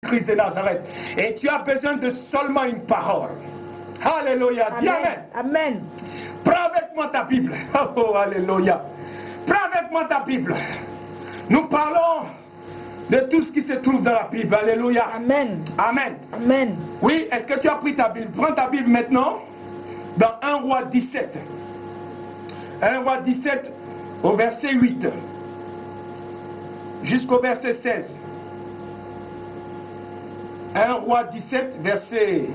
Jésus-Christ de Nazareth. Et tu as besoin de seulement une parole. Alléluia. Dis amen. Amen. Prends avec moi ta Bible. Oh, alléluia. Prends avec moi ta Bible. Nous parlons de tout ce qui se trouve dans la Bible. Alléluia. Amen. Amen. Amen. Oui, est-ce que tu as pris ta Bible? Prends ta Bible maintenant dans 1 Roi 17. 1 Roi 17 au verset 8 jusqu'au verset 16. 1 Roi 17 verset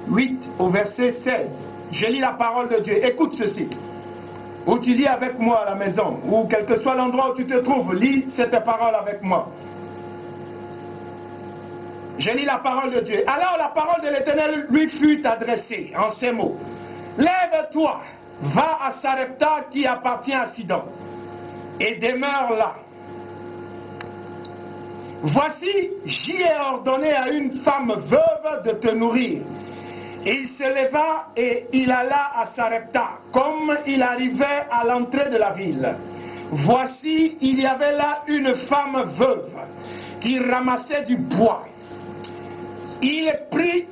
8 au verset 16. Je lis la parole de Dieu. Écoute ceci. Ou tu lis avec moi à la maison, ou quel que soit l'endroit où tu te trouves, lis cette parole avec moi. Je lis la parole de Dieu. Alors la parole de l'Éternel lui fut adressée en ces mots. Lève-toi, va à Sarepta qui appartient à Sidon, et demeure là. Voici, j'y ai ordonné à une femme veuve de te nourrir. Il se leva et il alla à Sarepta, comme il arrivait à l'entrée de la ville. Voici, il y avait là une femme veuve qui ramassait du bois. Il prit,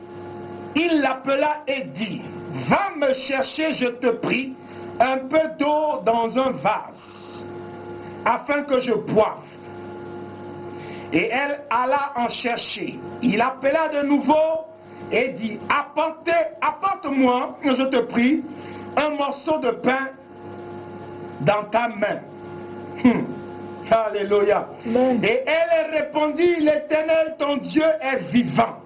il l'appela et dit, va me chercher, je te prie, un peu d'eau dans un vase, afin que je boive. Et elle alla en chercher. Il appela de nouveau et dit, apporte-moi, je te prie, un morceau de pain dans ta main. Alléluia. Et elle répondit, l'Éternel, ton Dieu est vivant.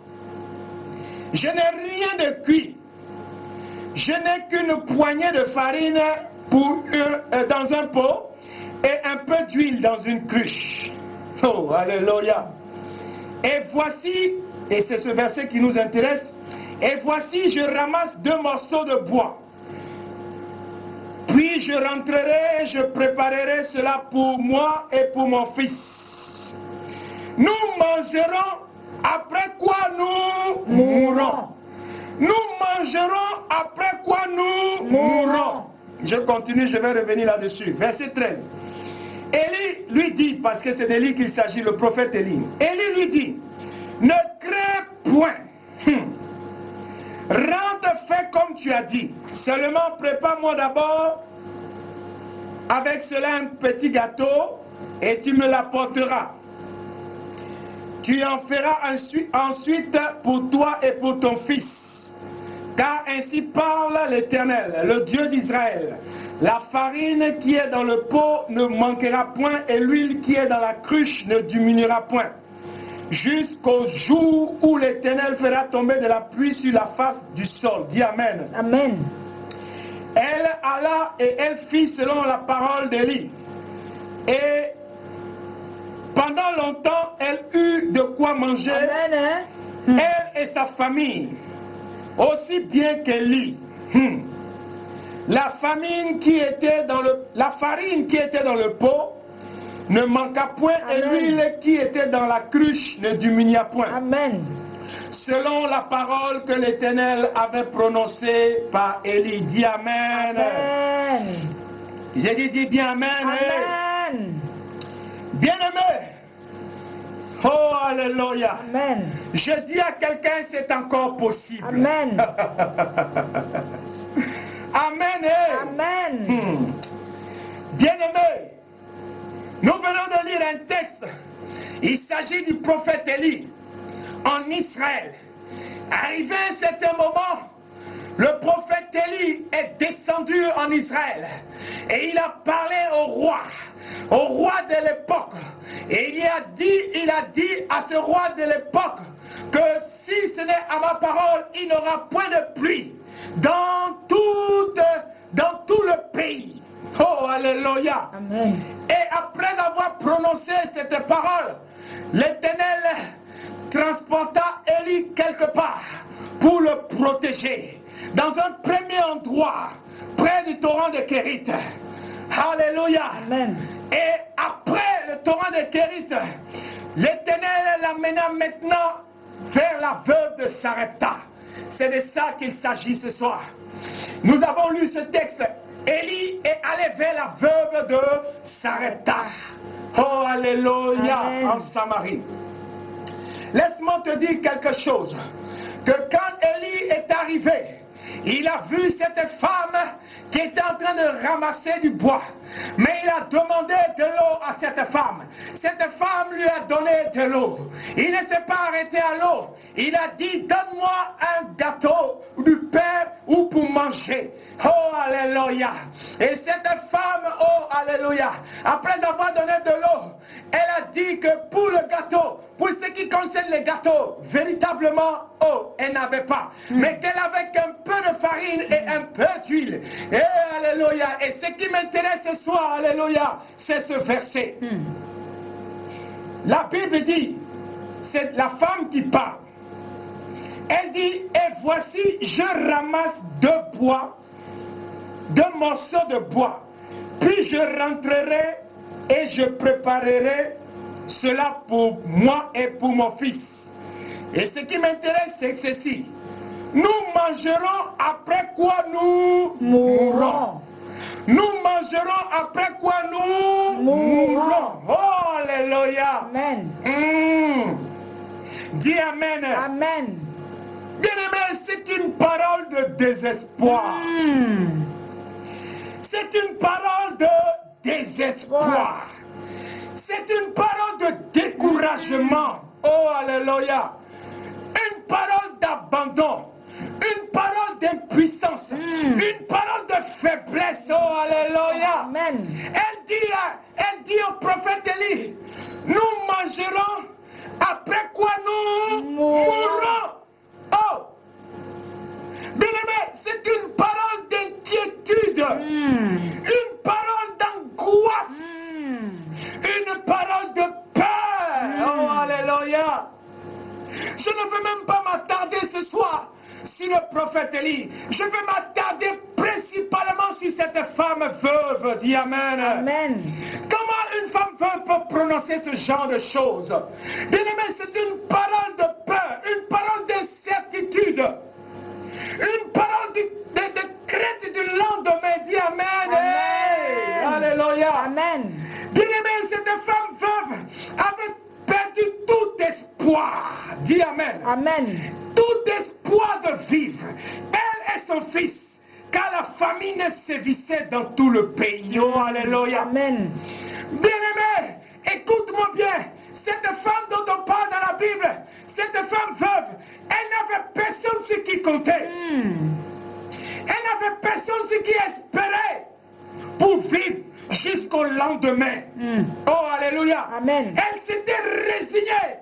Je n'ai rien de cuit. Je n'ai qu'une poignée de farine dans un pot et un peu d'huile dans une cruche. Oh, alléluia. Et voici, et c'est ce verset qui nous intéresse, et voici, je ramasse 2 morceaux de bois. Puis je rentrerai, je préparerai cela pour moi et pour mon fils. Nous mangerons, après quoi nous mourrons. Nous mangerons, après quoi nous mourrons. Je continue, je vais revenir là-dessus. Verset 13. Élie lui dit, parce que c'est d'Élie qu'il s'agit, le prophète Élie. Élie lui dit, ne crains point. Rentre, fais comme tu as dit. Seulement prépare-moi d'abord avec cela un petit gâteau et tu me l'apporteras. Tu en feras ensuite pour toi et pour ton fils. Car ainsi parle l'Éternel, le Dieu d'Israël. La farine qui est dans le pot ne manquera point et l'huile qui est dans la cruche ne diminuera point. Jusqu'au jour où l'Éternel fera tomber de la pluie sur la face du sol. Dis Amen. Amen. Elle alla et elle fit selon la parole d'Élie. Et pendant longtemps, elle eut de quoi manger. Amen. Elle et sa famille. Aussi bien qu'Élie. La farine qui était dans le pot ne manqua point. Amen. Et l'huile qui était dans la cruche ne diminua point. Amen. Selon la parole que l'Éternel avait prononcée par Élie. Dis Amen. Amen. J'ai dit, dis bien Amen. Amen. Bien-aimé. Oh, alléluia. Amen. Je dis à quelqu'un, c'est encore possible. Amen. Amen. Amen. Bien-aimé, nous venons de lire un texte. Il s'agit du prophète Élie en Israël. Arrivé à un certain moment, le prophète Élie est descendu en Israël et il a parlé au roi de l'époque. Et il a dit à ce roi de l'époque que si ce n'est à ma parole, il n'aura point de pluie dans tout le pays. Oh, alléluia. Amen. Et après avoir prononcé cette parole, l'Éternel transporta Élie quelque part pour le protéger. Dans un premier endroit, près du torrent de Kérit. Alléluia. Amen. Et après le torrent de Kérit, l'Éternel l'amena maintenant vers la veuve de Sarepta. C'est de ça qu'il s'agit ce soir. Nous avons lu ce texte. Élie est allé vers la veuve de Sarepta. Oh, alléluia. Amen. En Samarie. Les simplement te dire quelque chose. Que quand Élie est arrivé, il a vu cette femme qui était en train de ramasser du bois. Mais il a demandé de l'eau à cette femme. Cette femme lui a donné de l'eau. Il ne s'est pas arrêté à l'eau. Il a dit, donne-moi un gâteau, du pain ou pour manger. Oh, alléluia. Et cette femme, oh, alléluia, après avoir donné de l'eau, elle a dit que pour le gâteau, pour ce qui concerne les gâteaux, véritablement, oh, elle n'avait pas. Mais qu'elle avait qu'un peu de farine et un peu d'huile. Et alléluia. Et ce qui m'intéresse ce soir, alléluia, c'est ce verset. La Bible dit, c'est la femme qui parle. Elle dit, et voici, je ramasse deux morceaux de bois. Puis je rentrerai et je préparerai cela pour moi et pour mon fils. Et ce qui m'intéresse, c'est ceci. Nous mangerons après quoi nous mourrons. Nous mangerons après quoi nous mourrons. Oh, alléluia. Amen. Dis amen. Amen. Bien-aimé, c'est une parole de désespoir. C'est une parole de désespoir. C'est une parole de découragement. Oh, alléluia. Une parole d'abandon. Une parole d'impuissance. Une parole de faiblesse. Oh, alléluia. Amen. Elle dit au prophète Élie, nous mangerons après quoi nous mourrons. Oh! Bien-aimé, c'est une parole d'inquiétude. Une parole d'angoisse. Une parole de peur. Oh, alléluia. Je ne veux même pas m'attarder ce soir sur le prophète Élie. Je veux m'attarder principalement sur cette femme veuve. Dis amen. Amen. Comment une femme veuve peut prononcer ce genre de choses? Bien-aimé, c'est une parole de peur, une parole d'incertitude, une parole de crainte du lendemain. Dis amen. Amen. Alléluia. Amen. Bien-aimé, cette femme veuve avait perdu tout espoir. Dis amen. Amen. Tout espoir de vivre. Elle et son fils. Car la famine sévissait dans tout le pays. Oh, alléluia. Amen. Bien-aimé, écoute-moi bien. Cette femme dont on parle dans la Bible, cette femme veuve, elle n'avait personne sur qui compter. Elle n'avait personne sur qui espérer pour vivre jusqu'au lendemain. Oh, alléluia. Amen. Elle s'était résignée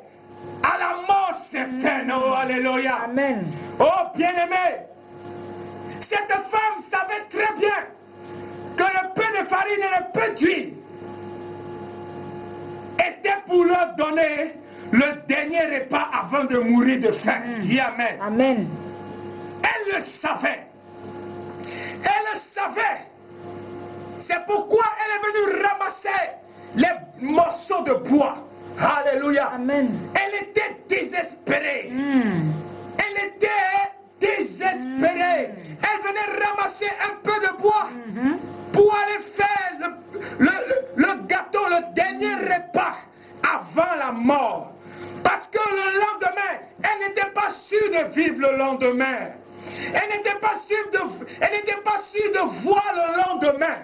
à la mort certaine. Oh, alléluia. Amen. Oh, bien-aimé, cette femme savait très bien que le peu de farine et le peu d'huile était pour leur donner le dernier repas avant de mourir de faim. Dis amen. Amen. Elle le savait. Elle le savait. C'est pourquoi elle est venue ramasser les morceaux de bois. Alléluia. Amen. Elle était désespérée. Elle était désespérée. Elle venait ramasser un peu de bois pour aller faire le gâteau, le dernier repas avant la mort. Parce que le lendemain, elle n'était pas sûre de vivre le lendemain. Elle n'était pas sûre de voir le lendemain.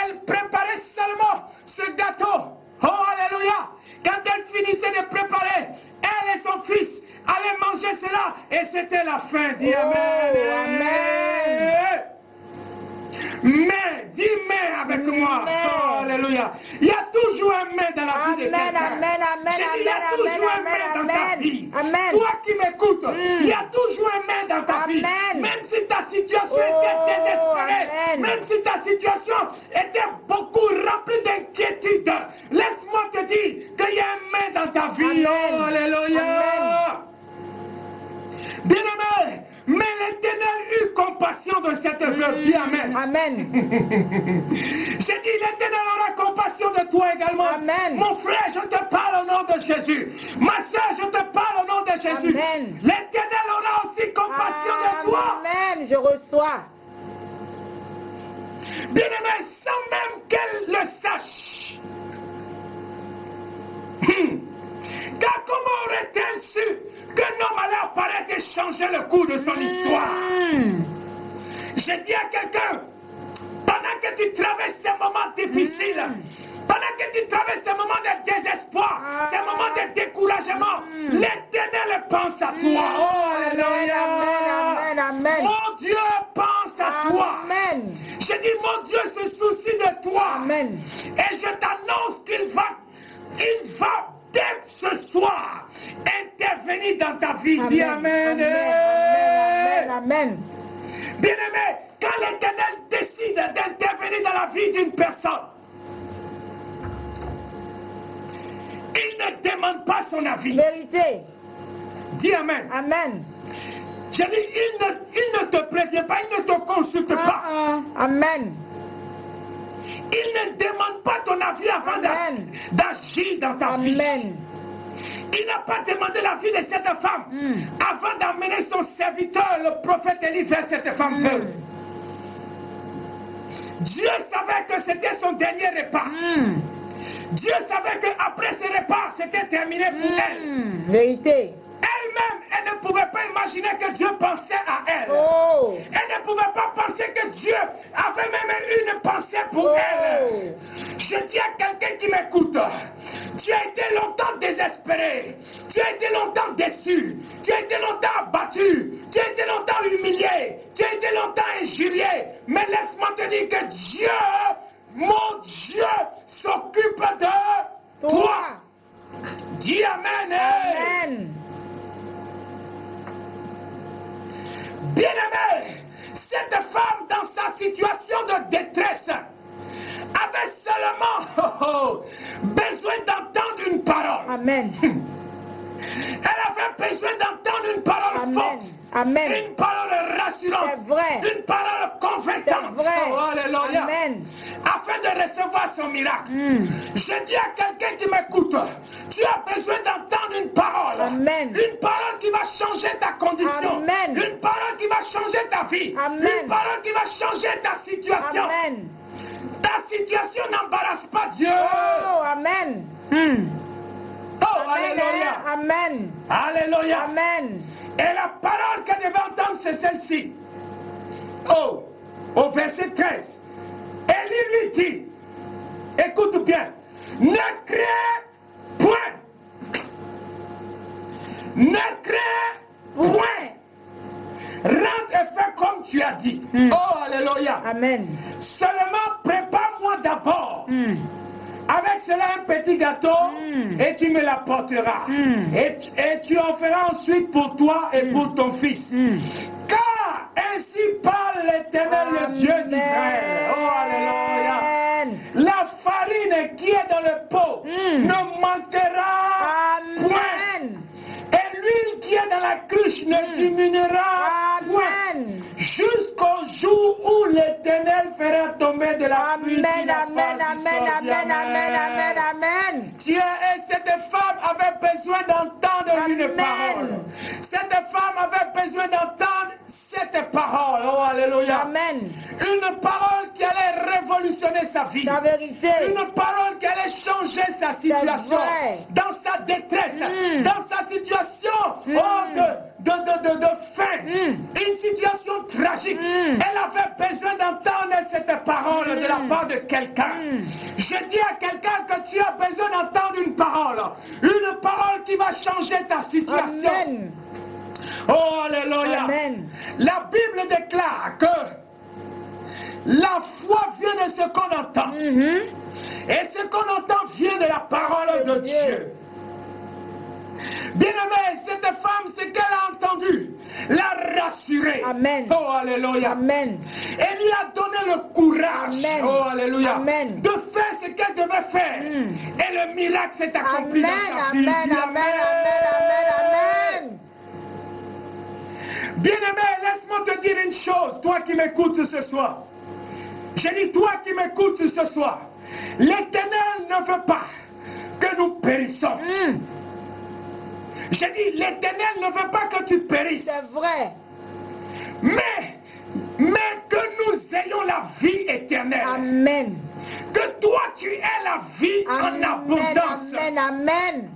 Elle préparait seulement ce gâteau. Oh, alléluia. Quand elle finissait de préparer, elle et son fils allaient manger cela et c'était la fin. Dis amen. Amen. Mais, dis mais avec moi. Oh, alléluia. Il y a toujours un mais dans la vie de quelqu'un. Amen, amen, J'ai dit, il y a amen, toujours un amen, mais dans ta amen. vie. Amen. Toi qui m'écoutes, il y a toujours un mais dans ta vie. Amen. Même si ta situation était désespérée, amen. même si ta situation était beaucoup remplie d'inquiétude, laisse-moi te dire qu'il y a un mais dans ta vie. Amen. Oh, alléluia. Amen. Bien-aimé, mais l'Éternel eut compassion de cette veuve. Dis amen. Amen. J'ai dit, l'Éternel aura compassion de toi également. Amen. Mon frère, je te parle au nom de Jésus. Ma soeur, je te parle au nom de Jésus. Amen. L'Éternel aura aussi compassion de toi. Amen. Je reçois. Bien-aimé, sans même qu'elle le sache. Car comment aurait-elle su changer le cours de son histoire. Je dis à quelqu'un, pendant que tu traverses ces moments difficiles, pendant que tu traverses ces moments de désespoir, ces moments de découragement, l'Éternel pense à toi. Oh, alléluia. Amen, amen. Mon Dieu pense à toi. Amen. Je dis, mon Dieu se soucie de toi. Amen. Et je t'annonce qu'il va dès ce soir intervenir dans ta vie. Dis Amen. Amen. Amen. Bien-aimé, quand l'Éternel décide d'intervenir dans la vie d'une personne, il ne demande pas son avis. Vérité. Dis Amen. Amen. Je dis, il ne te prévient pas, il ne te consulte pas. Amen. Il ne demande pas ton avis avant d'agir dans ta vie. Amen. Il n'a pas demandé l'avis de cette femme avant d'amener son serviteur, le prophète Élie, vers cette femme veuve. Dieu savait que c'était son dernier repas. Dieu savait qu'après ce repas, c'était terminé pour elle. Vérité. Elle-même, elle ne pouvait pas imaginer que Dieu pensait à elle. Oh. Elle ne pouvait pas penser que Dieu avait même une pensée pour elle. Je dis à quelqu'un qui m'écoute, tu as été longtemps désespéré, tu as été longtemps déçu, tu as été longtemps abattu, tu as été longtemps humilié, tu as été longtemps injurié. Mais laisse-moi te dire que Dieu, mon Dieu, s'occupe de toi. Dis Amen. Amen. Bien-aimé, cette femme dans sa situation de détresse avait seulement besoin d'entendre une parole. Amen. Elle avait besoin d'entendre une parole forte. Amen. Une parole rassurante. C'est vrai. Une parole convaincante. C'est vrai. Oh, alléluia. Amen. Afin de recevoir son miracle. Je dis à quelqu'un qui m'écoute, tu as besoin d'entendre une parole. Amen. Une parole qui va changer ta condition. Amen. Une parole qui va changer ta vie. Amen. Une parole qui va changer ta situation. Amen. Ta situation n'embarrasse pas Dieu. Oh, amen. Oh, alléluia. Amen. Alléluia. Amen. Et la parole qu'elle devait entendre, c'est celle-ci. Oh, au verset 13. Élie lui dit, écoute bien, ne crains point. Ne crains point. Rentre et fais comme tu as dit. Oh, alléluia. Amen. Seulement prépare-moi d'abord. Avec cela un petit gâteau et tu me l'apporteras. Et tu en feras ensuite pour toi et pour ton fils. Car ainsi parle l'Éternel, le Dieu d'Israël. Oh, alléluia. La farine qui est dans le pot ne manquera point. Et l'huile qui est dans la cruche ne diminuera point. Jusqu'au jour où l'Éternel fera tomber de la pluie. Amen, amen, amen, amen, amen, amen, amen. Dieu et cette femme avait besoin d'entendre une parole. Cette femme avait besoin d'entendre cette parole. Oh, alléluia. Amen. Une parole qui allait révolutionner sa vie. La vérité. Une parole qui allait changer sa situation. Dans sa détresse. Dans sa situation de faim. Une situation tragique. Elle avait besoin d'entendre cette parole de la part de quelqu'un. Je dis à quelqu'un que tu as besoin d'entendre une parole. Une parole qui va changer ta situation. Amen. Oh, alléluia. Amen. La Bible déclare que la foi vient de ce qu'on entend. Et ce qu'on entend vient de la parole de Dieu. Bien-aimé, cette femme, ce qu'elle a entendu, l'a rassurée. Amen. Oh, alléluia. Amen. Elle lui a donné le courage. Amen. Oh, alléluia. Amen. De faire ce qu'elle devait faire. Et le miracle s'est accompli Amen, dans sa vie. amen, amen, amen, amen. Bien-aimé, laisse-moi te dire une chose, toi qui m'écoutes ce soir. Je dis, toi qui m'écoutes ce soir, l'Éternel ne veut pas que nous périssons. Je dis, l'Éternel ne veut pas que tu périsses. C'est vrai. Mais que nous ayons la vie éternelle. Amen. Que toi tu aies la vie en abondance. Amen, amen.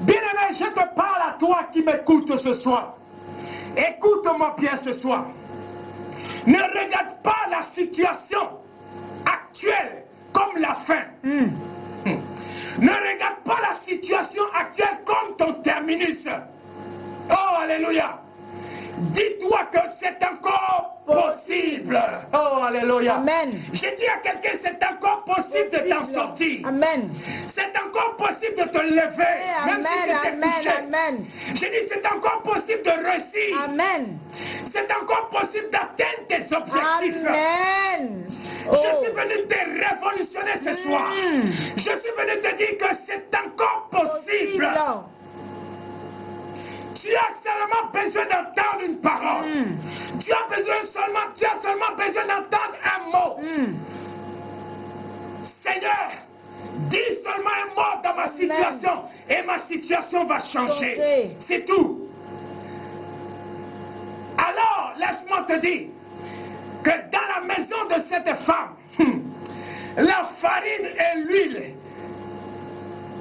Bien-aimé, je te parle à toi qui m'écoutes ce soir. Écoute-moi bien ce soir. Ne regarde pas la situation actuelle comme la fin. Ne regarde pas la situation actuelle comme ton terminus. Oh, alléluia. Dis-toi que c'est encore possible. Oh, alléluia. Amen. J'ai dit à quelqu'un, c'est encore possible de t'en sortir. Amen. C'est encore possible de te lever. Même si tu t'es couché. Amen. J'ai dit, c'est encore possible de réussir. Amen. C'est encore possible d'atteindre tes objectifs. Amen. Je suis venu te révolutionner ce soir. Je suis venu te dire que c'est encore possible. Tu as seulement besoin d'entendre une parole. Tu as seulement besoin d'entendre un mot. Seigneur, dis seulement un mot dans ma situation et ma situation va changer. C'est tout. Alors, laisse-moi te dire que dans la maison de cette femme, la farine et l'huile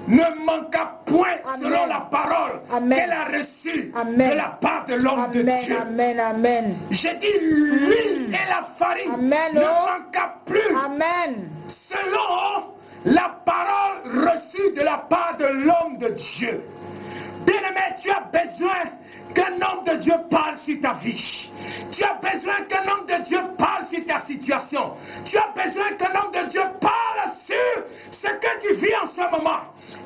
ne manqua point selon la parole qu'elle a reçue de la part de l'homme de Dieu. Amen, amen. J'ai dit l'huile et la farine ne manqua plus selon la parole reçue de la part de l'homme de Dieu. Bien-aimé, tu as besoin qu'un homme de Dieu parle sur ta vie. Tu as besoin qu'un homme de Dieu parle sur ta situation. Tu as besoin qu'un homme de Dieu parle sur ce que tu vis en ce moment.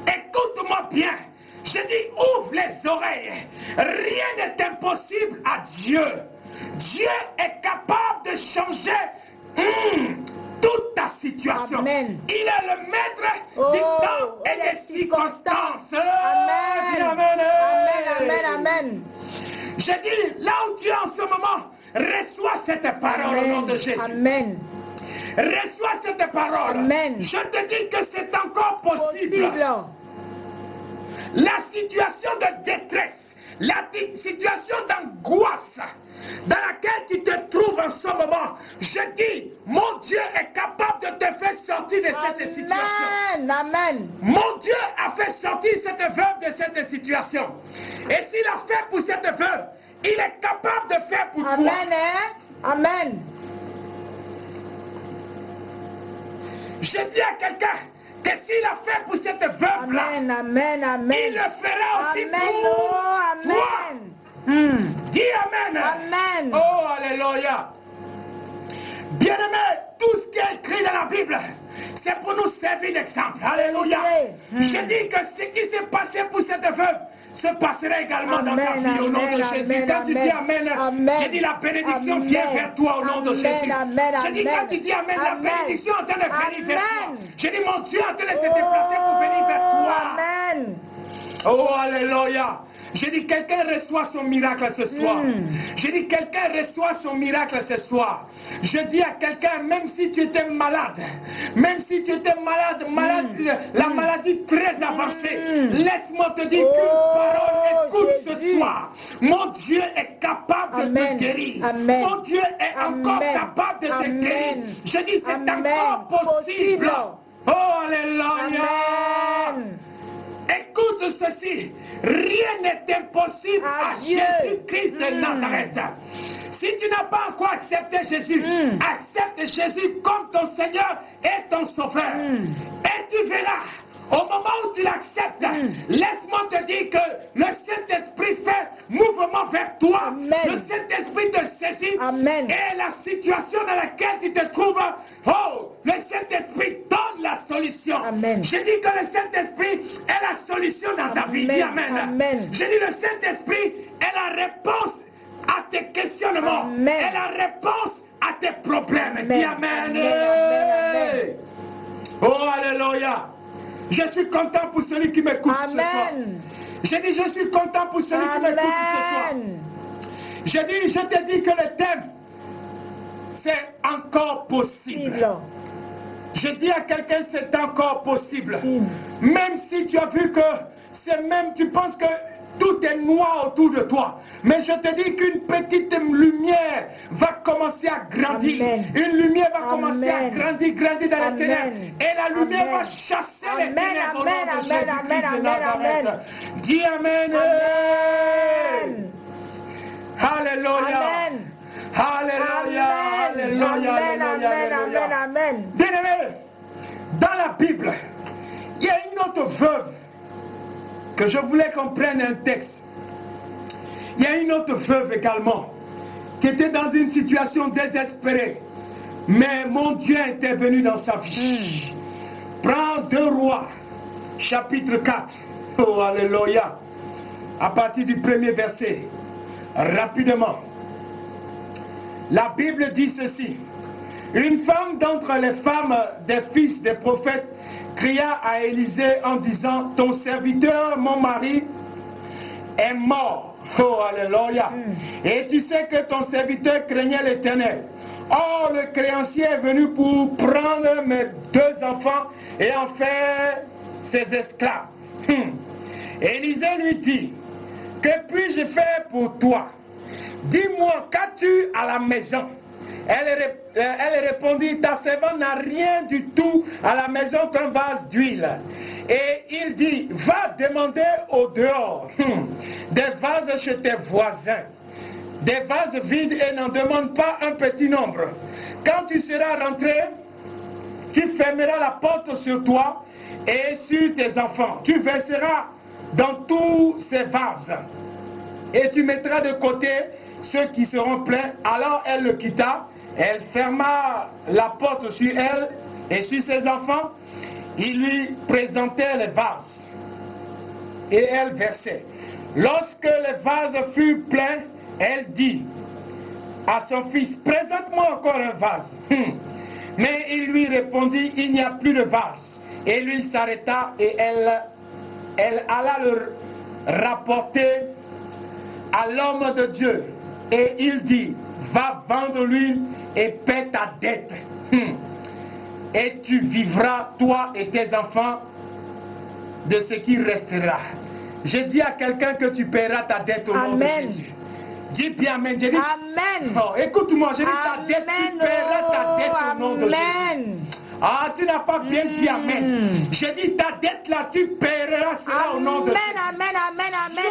Écoute-moi bien. Je dis, ouvre les oreilles. Rien n'est impossible à Dieu. Dieu est capable de changer toute ta situation. Amen. Il est le maître du temps et des circonstances. Amen. Amen. Amen, amen. Je dis, là où tu es en ce moment, reçois cette parole au nom de Jésus. Amen. Reçois cette parole. Amen. Je te dis que c'est encore possible. La situation de détresse, la situation d'angoisse dans laquelle tu te trouves en ce moment, je dis, mon Dieu est capable de te faire sortir de cette situation. Amen. Mon Dieu a fait sortir cette veuve de cette situation. Et s'il a fait pour cette veuve, il est capable de faire pour toi. Amen. Je dis à quelqu'un que s'il a fait pour cette veuve-là, il le fera aussi pour toi. Dis Amen. Amen. Oh, alléluia. Bien-aimé, tout ce qui est écrit dans la Bible, c'est pour nous servir d'exemple. Alléluia. Je dis que ce qui s'est passé pour cette veuve se passera également dans ta vie au nom de Jésus. Quand tu dis Amen, je dis la bénédiction vient vers toi au nom de Jésus. Je dis quand tu dis Amen, la bénédiction est en train de venir vers toi. Je dis mon Dieu est en train de se déplacer pour venir vers toi. Oh, alléluia. J'ai dit, quelqu'un reçoit son miracle ce soir. J'ai dit, quelqu'un reçoit son miracle ce soir. Je dis à quelqu'un, même si tu étais malade, la maladie très avancée, laisse-moi te dire qu'une parole, écoute ce soir. Mon Dieu est capable de te guérir. Mon Dieu est encore capable de te guérir. Je dis, c'est encore possible. Oh, alléluia. Écoute ceci, rien n'est impossible à Jésus-Christ de Nazareth. Si tu n'as pas encore accepté Jésus, accepte Jésus comme ton Seigneur et ton Sauveur. Et tu verras, au moment où tu l'acceptes, laisse-moi te dire que le Saint-Esprit fait mouvement vers toi. Le Saint-Esprit te saisit. Et la situation dans laquelle tu te trouves, oh, le Saint-Esprit donne la solution. Je dis que le Saint-Esprit est la solution dans ta vie. Dis Amen. Je dis le Saint-Esprit est la réponse à tes questionnements. Est la réponse à tes problèmes. Dis Amen. Oh, alléluia. Je suis content pour celui qui m'écoute ce soir. J'ai dit, je suis content pour celui qui m'écoute ce soir. J'ai dit, je te dis que le thème, c'est encore possible. Je dis à quelqu'un, c'est encore possible. Même si tu as vu que c'est même, tu penses que tout est noir autour de toi. Mais je te dis qu'une petite lumière va commencer à grandir. Une lumière va commencer à grandir dans les ténèbres. Et la lumière va chasser les ténèbres au nom de Jésus-Christ de Nazareth. Dis Amen. Alléluia. Amen. Alléluia. Alléluia. Amen. Alléluia. Amen. Alléluia. Amen. Amen. Bien-aimés, dans la Bible, il y a une autre veuve que je voulais qu'on prenne un texte. Il y a une autre veuve également qui était dans une situation désespérée. Mais mon Dieu est intervenu dans sa vie. Prends 2 Rois, chapitre 4. Oh, alléluia. À partir du 1er verset. Rapidement. La Bible dit ceci. Une femme d'entre les femmes des fils des prophètes cria à Élisée en disant, ton serviteur, mon mari, est mort. Oh, alléluia. Et tu sais que ton serviteur craignait l'Éternel. Or, le créancier est venu pour prendre mes 2 enfants et en faire ses esclaves. Élisée lui dit, que puis-je faire pour toi? Dis-moi, qu'as-tu à la maison? Elle répondit, ta servante n'a rien du tout à la maison qu'un vase d'huile. Et il dit, va demander au dehors des vases chez tes voisins, des vases vides, et n'en demande pas un petit nombre. Quand tu seras rentré, tu fermeras la porte sur toi et sur tes enfants. Tu verseras dans tous ces vases et tu mettras de côté ceux qui seront pleins. Alors elle le quitta, elle ferma la porte sur elle et sur ses enfants. Il lui présentait les vases et elle versait. Lorsque les vases furent pleins, elle dit à son fils, présente-moi encore un vase. Mais il lui répondit, il n'y a plus de vase. Et lui s'arrêta et elle alla le rapporter à l'homme de Dieu. Et il dit, va vendre l'huile et paie ta dette. Et tu vivras, toi et tes enfants, de ce qui restera. Je dis à quelqu'un que tu paieras ta dette au nom de Jésus. Dis bien Amen. J'ai dit, Amen. Oh, écoute-moi, j'ai dit ta dette, tu paieras ta dette au nom de Jésus. Ah, tu n'as pas bien dit Amen. J'ai dit ta dette là, tu paieras cela au nom de Jésus. Amen, amen, amen,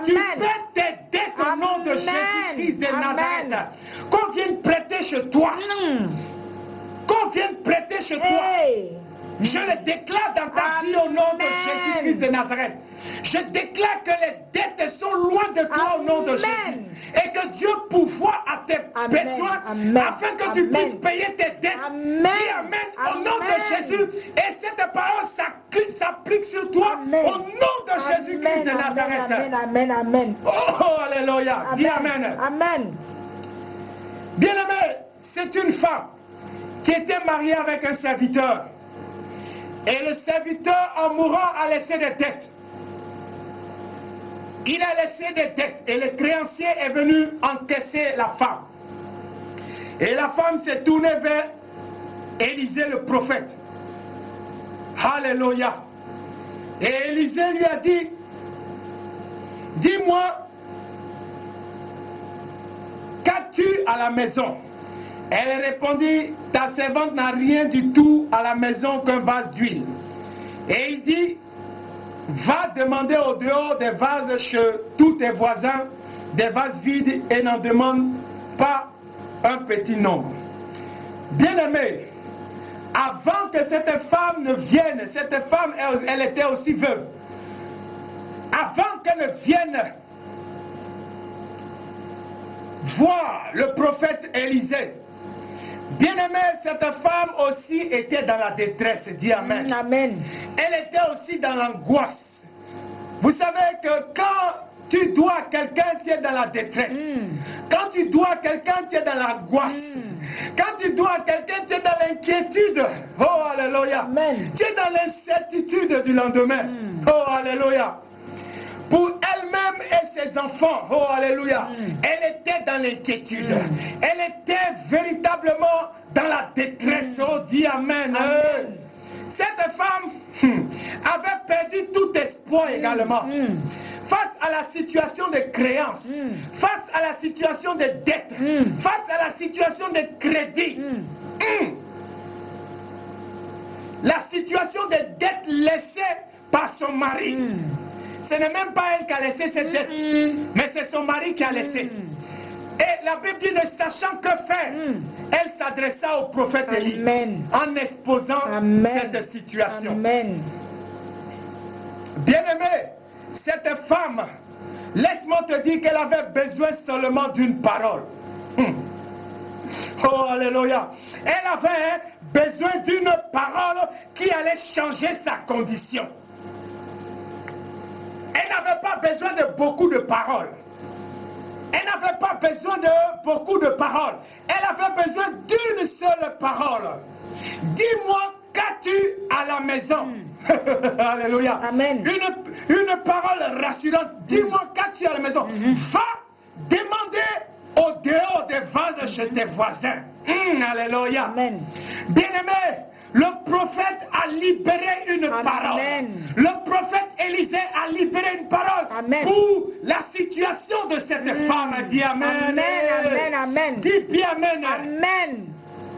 Tu paies tes dettes au nom de Jésus-Christ de Nazareth. Qu'on vienne prêter chez toi. Qu'on vienne prêter chez toi. Je le déclare dans ta vie au nom de Jésus-Christ de Nazareth. Je déclare que les dettes sont loin de toi au nom de Jésus. Et que Dieu pourvoit à tes besoins afin que tu puisses payer tes dettes. Dis Amen au nom de Jésus. Et cette parole s'applique sur toi au nom de Jésus-Christ de Nazareth. Amen, amen. Oh, alléluia. Dis Amen. Amen. Bien-aimé, c'est une femme qui était mariée avec un serviteur. Et le serviteur, en mourant, a laissé des dettes. Il a laissé des dettes et le créancier est venu encaisser la femme. Et la femme s'est tournée vers Élisée le prophète. Alléluia. Et Élisée lui a dit, dis-moi, qu'as-tu à la maison? Elle répondit, ta servante n'a rien du tout à la maison qu'un vase d'huile. Et il dit, va demander au dehors des vases chez tous tes voisins, des vases vides, et n'en demande pas un petit nombre. Bien-aimé, avant que cette femme ne vienne, cette femme, elle était aussi veuve. Avant qu'elle ne vienne voir le prophète Élisée, bien-aimé, cette femme aussi était dans la détresse. Dis Amen. Amen. Elle était aussi dans l'angoisse. Vous savez que quand tu dois quelqu'un, tu es dans la détresse. Quand tu dois quelqu'un, tu es dans l'angoisse. Quand tu dois quelqu'un, tu es dans l'inquiétude. Oh, alléluia. Amen. Tu es dans l'incertitude du lendemain. Oh, alléluia. Pour elle-même et ses enfants, oh alléluia, elle était dans l'inquiétude. Elle était véritablement dans la détresse. Oh, dis Amen. Amen. Cette femme avait perdu tout espoir également. Face à la situation de créance, face à la situation de dette, face à la situation de crédit. La situation de dette laissée par son mari. Ce n'est même pas elle qui a laissé cette dette, mais c'est son mari qui a laissé. Et la Bible dit, ne sachant que faire, elle s'adressa au prophète Élie en exposant cette situation. Amen. Bien-aimé, cette femme, laisse-moi te dire qu'elle avait besoin seulement d'une parole. Oh, alléluia. Elle avait besoin d'une parole qui allait changer sa condition. Elle n'avait pas besoin de beaucoup de paroles. Elle n'avait pas besoin de beaucoup de paroles. Elle avait besoin d'une seule parole. Dis-moi, qu'as-tu à la maison? Alléluia. Amen. Une parole rassurante. Dis-moi, qu'as-tu à la maison? Va demander au dehors des vases chez tes voisins. Alléluia. Amen. Bien-aimé, le prophète a libéré une parole. Le prophète Élisée a libéré une parole pour la situation de cette femme. Dis amen. Amen, amen. Dis bien amen. Amen.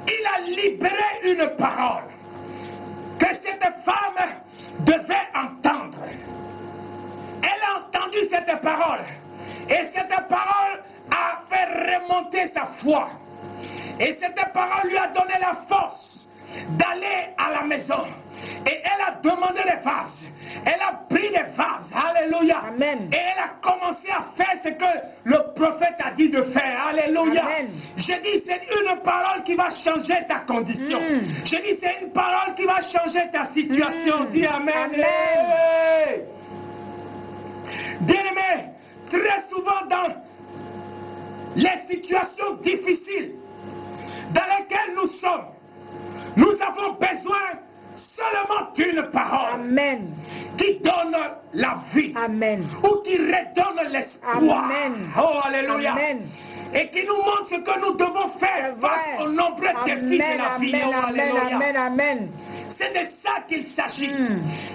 Il a libéré une parole que cette femme devait entendre. Elle a entendu cette parole. Et cette parole a fait remonter sa foi. Et cette parole lui a donné la force d'aller à la maison. Et elle a demandé des vases. Elle a pris des vases. Alléluia. Amen. Et elle a commencé à faire ce que le prophète a dit de faire. Alléluia. Amen. J'ai dit, c'est une parole qui va changer ta condition. J'ai dit, c'est une parole qui va changer ta situation. Dis amen. Amen. Bien-aimé, très souvent dans les situations difficiles dans lesquelles nous sommes, nous avons besoin seulement d'une parole. Amen. Qui donne la vie. Amen. Ou qui redonne l'espoir. Amen. Oh, alléluia. Amen. Et qui nous montre ce que nous devons faire face aux nombreux défis de la vie. Oh, alléluia. Amen, amen. C'est de ça qu'il s'agit.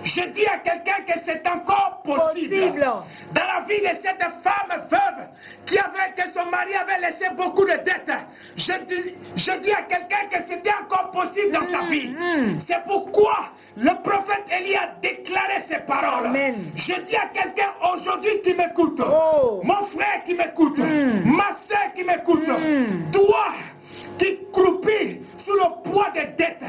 Je dis à quelqu'un que c'est encore possible. Dans la vie de cette femme veuve que son mari avait laissé beaucoup de dettes. Je dis à quelqu'un que c'était encore possible dans sa vie. C'est pourquoi le prophète Élie a déclaré ces paroles. Amen. Je dis à quelqu'un aujourd'hui qui m'écoute, mon frère qui m'écoute, ma soeur qui m'écoute, toi qui croupis sous le poids des dettes,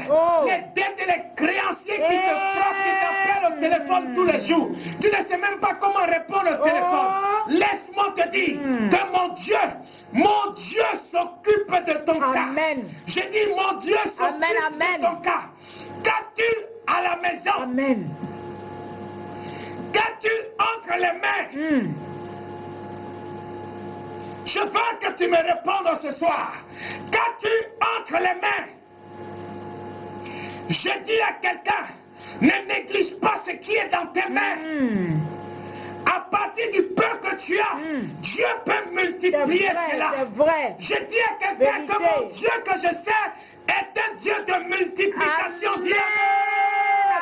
les dettes et les créanciers qui te frappent, qui t'appellent au téléphone tous les jours. Tu ne sais même pas comment répondre au téléphone. Laisse-moi te dire que mon Dieu s'occupe de ton cas. Je dis mon Dieu s'occupe de ton cas. Qu'as-tu à la maison? Amen. Qu'as-tu entre les mains? Je veux que tu me répondes ce soir. Qu'as-tu entre les mains? Je dis à quelqu'un, ne néglige pas ce qui est dans tes mains. À partir du peu que tu as, Dieu peut multiplier cela. C'est vrai. Je dis à quelqu'un que mon Dieu que je sais est un Dieu de multiplication.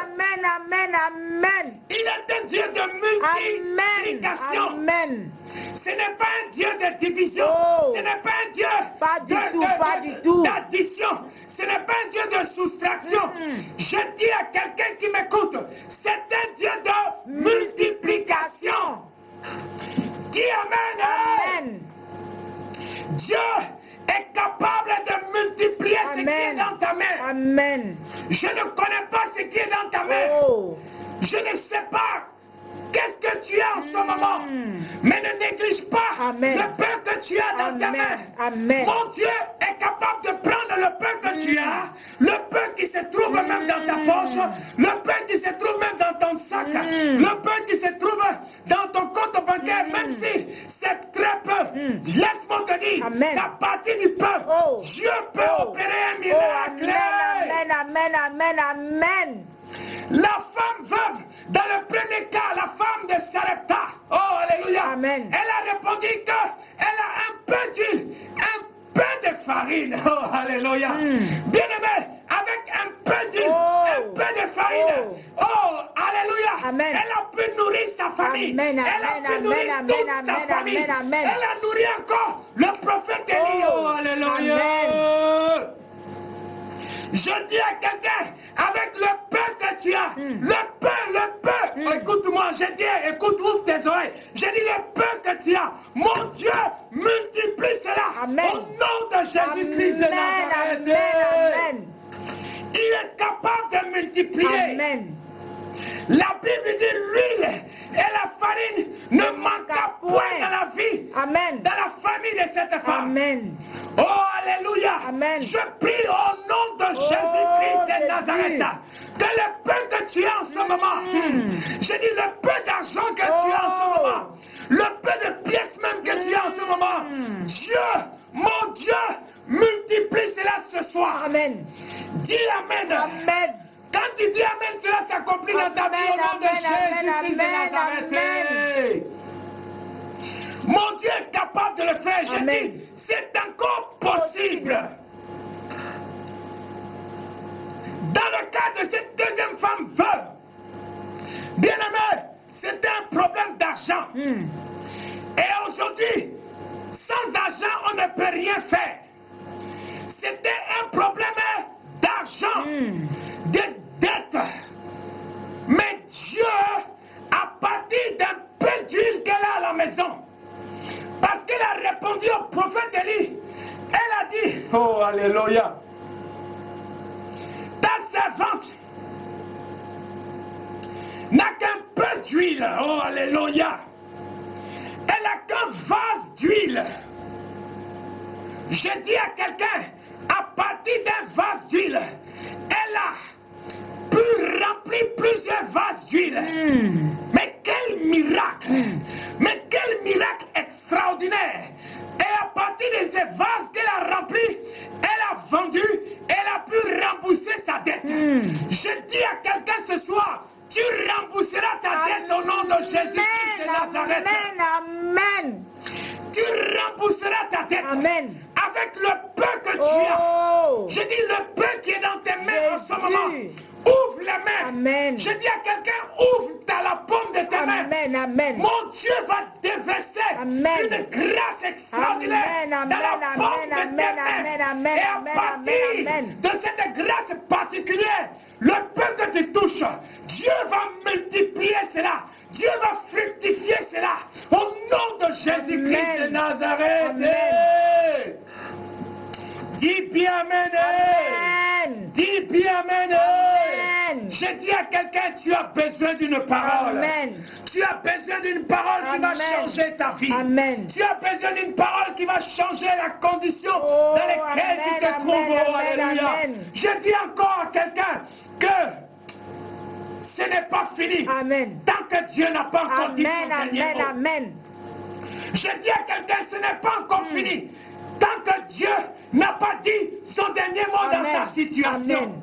Amen, amen, amen. Il est un Dieu de multiplication. Amen. Ce n'est pas un Dieu de division. Ce n'est pas un Dieu d'addition. Ce n'est pas un Dieu de soustraction. Je dis à quelqu'un qui m'écoute, c'est un Dieu de multiplication. Dis amen. Dieu est capable de multiplier ce qui est dans ta main. Amen. Je ne connais pas ce qui est dans ta main. Je ne sais pas qu'est-ce que tu as en ce moment. Mais ne néglige pas le peu que tu as dans ta main. Amen. Mon Dieu est capable de prendre le peu que tu as, le peu qui se trouve même dans ta poche, le peu qui se trouve même dans ton sac, le peu qui se trouve dans ton compte bancaire, même si c'est très peu. Laisse-moi te dire qu'à partir du peu, Dieu peut opérer un miracle. Amen, amen, amen. La femme veuve, dans le premier cas, la femme de Sarepta, oh alléluia, amen. Elle a répondu qu'elle a un peu d'huile, un peu de farine, oh alléluia. Bien-aimé, avec un peu d'huile, un peu de farine, oh alléluia, amen. Elle a pu nourrir sa famille, amen, elle a pu nourrir toute sa famille, elle a nourri encore le prophète Élie, oh alléluia. Amen. Je dis à quelqu'un, avec le peu que tu as, le peu, écoute-moi, je dis, écoute, ouvre tes oreilles. Je dis le peu que tu as, mon Dieu, multiplie cela. Amen. Au nom de Jésus-Christ de Nazareth. Amen. Il est capable de multiplier. Amen. La Bible dit l'huile et la farine ne manquent point dans la vie, Amen. dans la famille de cette femme. Amen. Oh, alléluia. Amen. Je prie au nom de Jésus-Christ de Jésus. Nazareth que le peu que tu as en ce moment, je dis le peu d'argent que tu as en ce moment, le peu de pièces même que tu as en ce moment, Dieu, mon Dieu, multiplie cela ce soir. Amen. Dis Amen. Amen. Quand tu dis Amen, cela s'accomplit dans ta vie au nom de Jésus-Christ de Nazareth. Mon Dieu est capable de le faire. Je dis, c'est encore possible. Dans le cas de cette deuxième femme veuve, bien aimé, c'était un problème d'argent. Et aujourd'hui, sans argent, on ne peut rien faire. C'était un problème d'argent, de dette. Mais Dieu, à partir d'un peu d'huile qu'elle a à la maison, parce qu'elle a répondu au prophète Élie, elle a dit, oh alléluia, ta servante n'a qu'un peu d'huile, oh alléluia, elle n'a qu'un vase d'huile. Je dis à quelqu'un, à partir d'un vase d'huile, elle a pu remplir plusieurs vases d'huile. Mais quel miracle! Mais quel miracle extraordinaire! Et à partir de ces vases qu'elle a remplis, elle a vendu, elle a pu rembourser sa dette. Je dis à quelqu'un ce soir, tu rembourseras ta dette au nom de Jésus-Christ de Nazareth. Amen. Amen. Tu rembourseras ta dette. Amen. Avec le peu que tu as. Je dis le peu qui est dans tes mains en ce moment. Ouvre les mains. Amen. Je dis à quelqu'un, ouvre la paume de tes mains. Amen. Amen. Mon Dieu va déverser une grâce extraordinaire dans la paume de tes mains. Et à partir de cette grâce particulière, le peu que tu touches, Dieu va multiplier cela. Dieu va fructifier cela. Au nom de Jésus-Christ de Nazareth. Amen. Dis bien Amen. Amen. Dis bien Amen. Amen. Je dis à quelqu'un, tu as besoin d'une parole. Amen. Tu as besoin d'une parole qui va changer ta vie. Amen. Tu as besoin d'une parole qui va changer la condition dans laquelle tu te trouves. Oh, alléluia. Je dis encore à quelqu'un que ce n'est pas fini. Amen. Tant que Dieu n'a pas encore dit son dernier mot. Amen. Je dis à quelqu'un, ce n'est pas encore fini. Tant que Dieu n'a pas dit son dernier mot dans ta situation. Amen.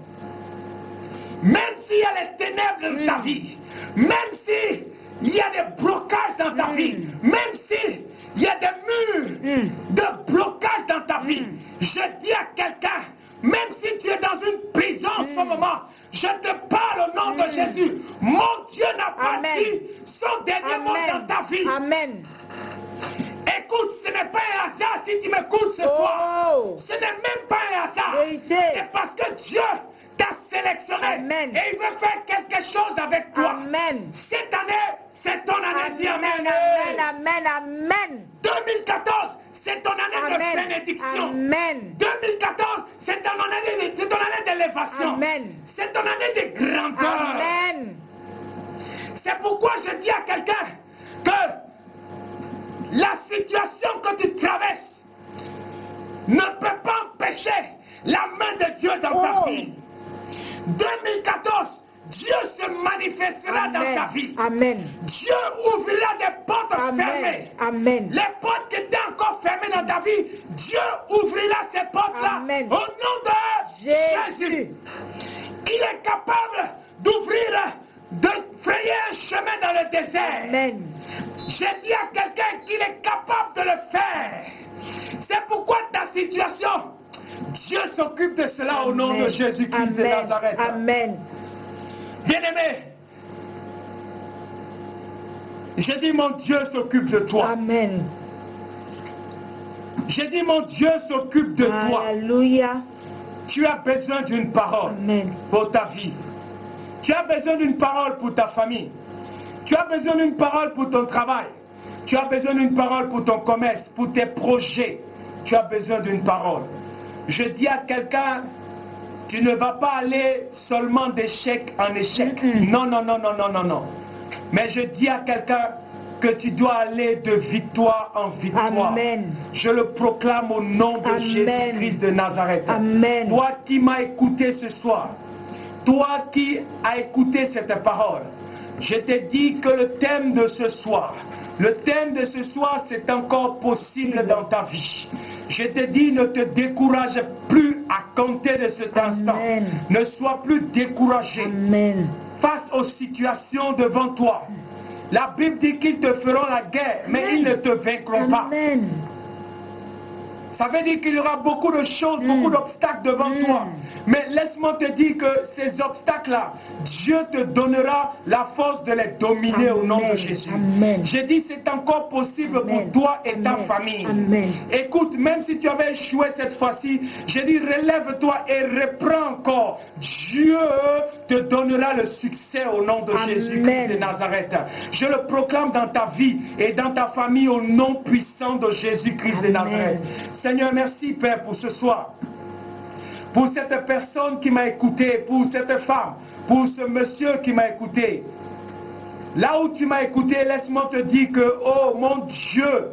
Même s'il y a les ténèbres dans ta vie, même s'il y a des blocages dans ta vie, même s'il y a des murs de blocage dans ta vie, je dis à quelqu'un, même si tu es dans une prison en ce moment, je te parle au nom de Jésus. Mon Dieu n'a pas dit son dernier mot dans ta vie. Amen. Écoute, ce n'est pas un hasard si tu m'écoutes ce soir. Ce n'est même pas un hasard. C'est parce que Dieu t'a sélectionné. Amen. Et il veut faire quelque chose avec toi. Amen. Cette année, c'est ton année. Dis Amen. Amen. Amen. 2014, c'est ton année de bénédiction. Amen. 2014, c'est ton année d'élévation. Amen. C'est ton année de grandeur. Amen. C'est pourquoi je dis à quelqu'un que la situation que tu traverses ne peut pas empêcher la main de Dieu dans ta vie. 2014, Dieu se manifestera dans ta vie. Amen. Dieu ouvrira des portes fermées. Amen. Les portes qui étaient encore fermées dans ta vie, Dieu ouvrira ces portes-là au nom de Jésus. Il est capable d'ouvrir, de frayer un chemin dans le désert. Amen. J'ai dit à quelqu'un qu'il est capable de le faire. C'est pourquoi ta situation, Dieu s'occupe de cela au nom de Jésus-Christ de Nazareth. Amen. Bien-aimé, j'ai dit mon Dieu s'occupe de toi. Amen. J'ai dit mon Dieu s'occupe de toi. Alléluia. Tu as besoin d'une parole pour ta vie. Tu as besoin d'une parole pour ta famille. Tu as besoin d'une parole pour ton travail. Tu as besoin d'une parole pour ton commerce, pour tes projets. Tu as besoin d'une parole. Je dis à quelqu'un, tu ne vas pas aller seulement d'échec en échec. Non, non, non, non, non, non, non. Mais je dis à quelqu'un que tu dois aller de victoire en victoire. Amen. Je le proclame au nom de Jésus-Christ de Nazareth. Amen. Toi qui m'as écouté ce soir, toi qui as écouté cette parole, je t'ai dit que le thème de ce soir, c'est encore possible dans ta vie. Je te dis, ne te décourage plus à compter de cet instant. Ne sois plus découragé. Amen. Face aux situations devant toi. La Bible dit qu'ils te feront la guerre, mais ils ne te vaincront pas. Ça veut dire qu'il y aura beaucoup de choses, beaucoup d'obstacles devant toi. Mais laisse-moi te dire que ces obstacles-là, Dieu te donnera la force de les dominer au nom de Jésus. J'ai dit c'est encore possible pour toi et ta famille. Écoute, même si tu avais échoué cette fois-ci, j'ai dit relève-toi et reprends encore. Dieu te donnera le succès au nom de Jésus-Christ de Nazareth. Je le proclame dans ta vie et dans ta famille au nom puissant de Jésus-Christ de Nazareth. Seigneur, merci Père pour ce soir. Pour cette personne qui m'a écouté, pour cette femme, pour ce monsieur qui m'a écouté. Là où tu m'as écouté, laisse-moi te dire que, oh mon Dieu,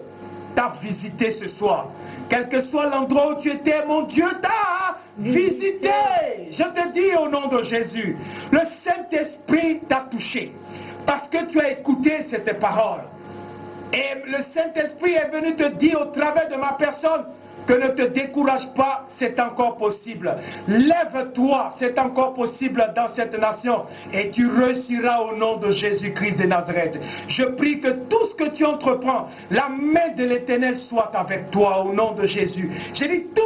t'a visité ce soir. Quel que soit l'endroit où tu étais, mon Dieu t'a visité. Je te dis au nom de Jésus, le Saint-Esprit t'a touché. Parce que tu as écouté cette parole. Et le Saint-Esprit est venu te dire au travers de ma personne, que ne te décourage pas, c'est encore possible. Lève-toi, c'est encore possible dans cette nation. Et tu réussiras au nom de Jésus-Christ de Nazareth. Je prie que tout ce que tu entreprends, la main de l'Éternel soit avec toi au nom de Jésus. J'ai dit tout